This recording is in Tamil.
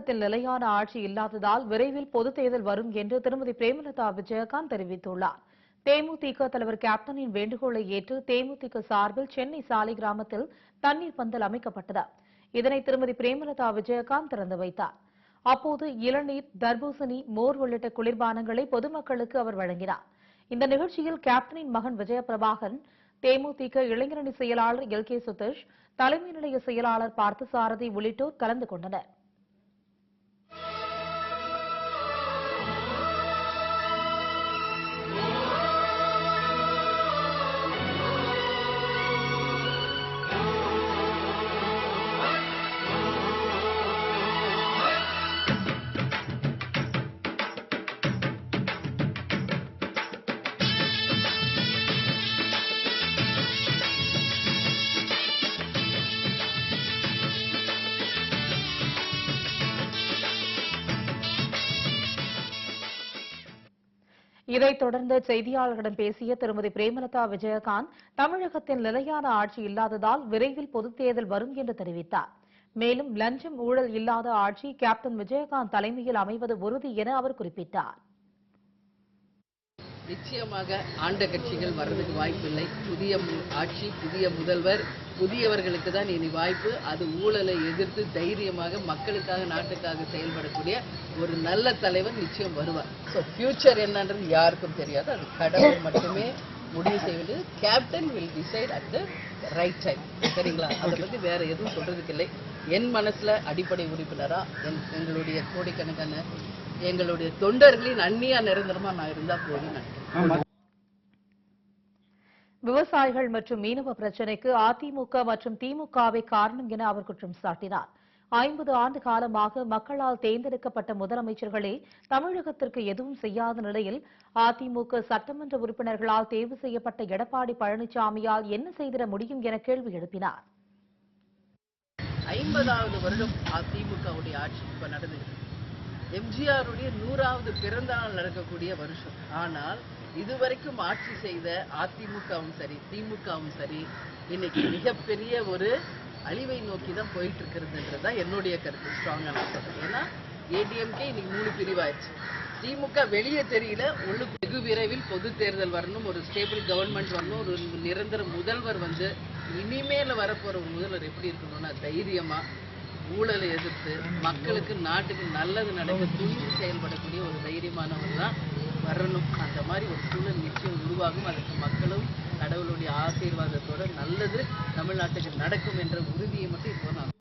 தமிழகத்தில் நிலையான ஆட்சி இல்லாததால் விரைவில் பொதுத் தேர்தல் வரும் என்று திருமதி பிரேமலதா விஜயகாந்த் தெரிவித்துள்ளார். தேமுதிக தலைவர் கேப்டனின் வேண்டுகோளை ஏற்று தேமுதிக சார்பில் சென்னை சாலிகிராமத்தில் தண்ணீர் பந்தல் அமைக்கப்பட்டது. இதனை திருமதி பிரேமலதா விஜயகாந்த் திறந்து வைத்தார். அப்போது இளநீர், தர்பூசணி, மோர் உள்ளிட்ட குளிர்பானங்களை பொதுமக்களுக்கு அவர் வழங்கினார். இந்த நிகழ்ச்சியில் கேப்டனின் மகன் விஜயபிரபாகரன், தேமுதிக இளைஞரணி செயலாளர் எல்.கே. சுதீஷ், தலைமை நிலைய செயலாளர் பார்த்தசாரதி உள்ளிட்டோர் கலந்து கொண்டனர். இதைத் தொடர்ந்து செய்தியாளர்களிடம் பேசிய திருமதி பிரேமலதா விஜயகாந்த், தமிழகத்தில் நிலையான ஆட்சி இல்லாததால் விரைவில் பொதுத் தேர்தல் வரும் என்று தெரிவித்தார். மேலும் லஞ்சம், ஊழல் இல்லாத ஆட்சி கேப்டன் விஜயகாந்த் தலைமையில் அமைவது உறுதி என அவர் குறிப்பிட்டார். நிச்சயமாக ஆண்ட கட்சிகள் வர்றதுக்கு வாய்ப்பில்லை. புதிய ஆட்சி, புதிய முதல்வர், புதியவர்களுக்கு தான் இனி வாய்ப்பு. அது ஊழலை எதிர்த்து தைரியமாக மக்களுக்காக, நாட்டுக்காக செயல்படக்கூடிய ஒரு நல்ல தலைவர் நிச்சயம் வருவார். ஸோ ஃபியூச்சர் என்னன்றது யாருக்கும் தெரியாது. அது கடவுள் மட்டுமே முடிவு செய்ய வேண்டியது. Captain will decide at the right time. சரிங்களா? அதை பற்றி வேற எதுவும் சொல்றதுக்கு இல்லை. என் மனசுல அடிப்படை உறுப்பினரா எங்களுடைய கோடிக்கணக்கான எங்களுடைய தொண்டர்களின் அந்நியா நிரந்தரமா நான் இருந்தா போதும். விவசாயிகள் மற்றும் மீனவ பிரச்சினைக்கு அதிமுக மற்றும் திமுகவை காரணம் என அவர் குற்றம் சாட்டினார். 50 ஆண்டு காலமாக மக்களால் தேர்ந்தெடுக்கப்பட்ட முதலமைச்சர்களே தமிழகத்திற்கு எதுவும் செய்யாத நிலையில் அதிமுக சட்டமன்ற உறுப்பினர்களால் தேர்வு செய்யப்பட்ட எடப்பாடி பழனிசாமியால் என்ன செய்திட முடியும் என கேள்வி எழுப்பினார். 50வது வருடம் அதிமுகவுடைய ஆட்சி இப்ப நடந்துகிறது. எம்ஜிஆருடைய 100வது பிறந்த நாள் நடக்கக்கூடிய வருஷம். ஆனால் இதுவரைக்கும் ஆட்சி செய்த அதிமுகவும் சரி, திமுகவும் சரி, இன்னைக்கு மிகப்பெரிய ஒரு அழிவை நோக்கி தான் போயிட்டு இருக்கிறதுன்றதுதான் என்னுடைய கருத்து. ஸ்ட்ராங்கா நான் சொல்றேன். ஏன்னா ஏடிஎம்கே இன்னைக்கு 3 பிரிவாயிடுச்சு. திமுக வெளியே தெரியல. வெகு விரைவில் பொது தேர்தல் வரணும், ஒரு ஸ்டேபிள் கவர்மெண்ட் வரணும், ஒரு நிரந்தர முதல்வர் வந்து இனிமேல வரப்போற ஒரு முதல்வர் எப்படி இருக்கணும்னா தைரியமா, ஊழலை எதிர்த்து மக்களுக்கு, நாட்டுக்கு நல்லது நடக்க துணிந்து செயல்படக்கூடிய ஒரு தைரியமானவர் தான் வரணும். அந்த மாதிரி ஒரு சூழல் நிச்சயம் உருவாகும். அதுக்கு மக்களும் கடவுளுடைய ஆசீர்வாதத்தோட நல்லது தமிழ்நாட்டுக்கு நடக்கும் என்ற உறுதியை மட்டும் இப்போ நான்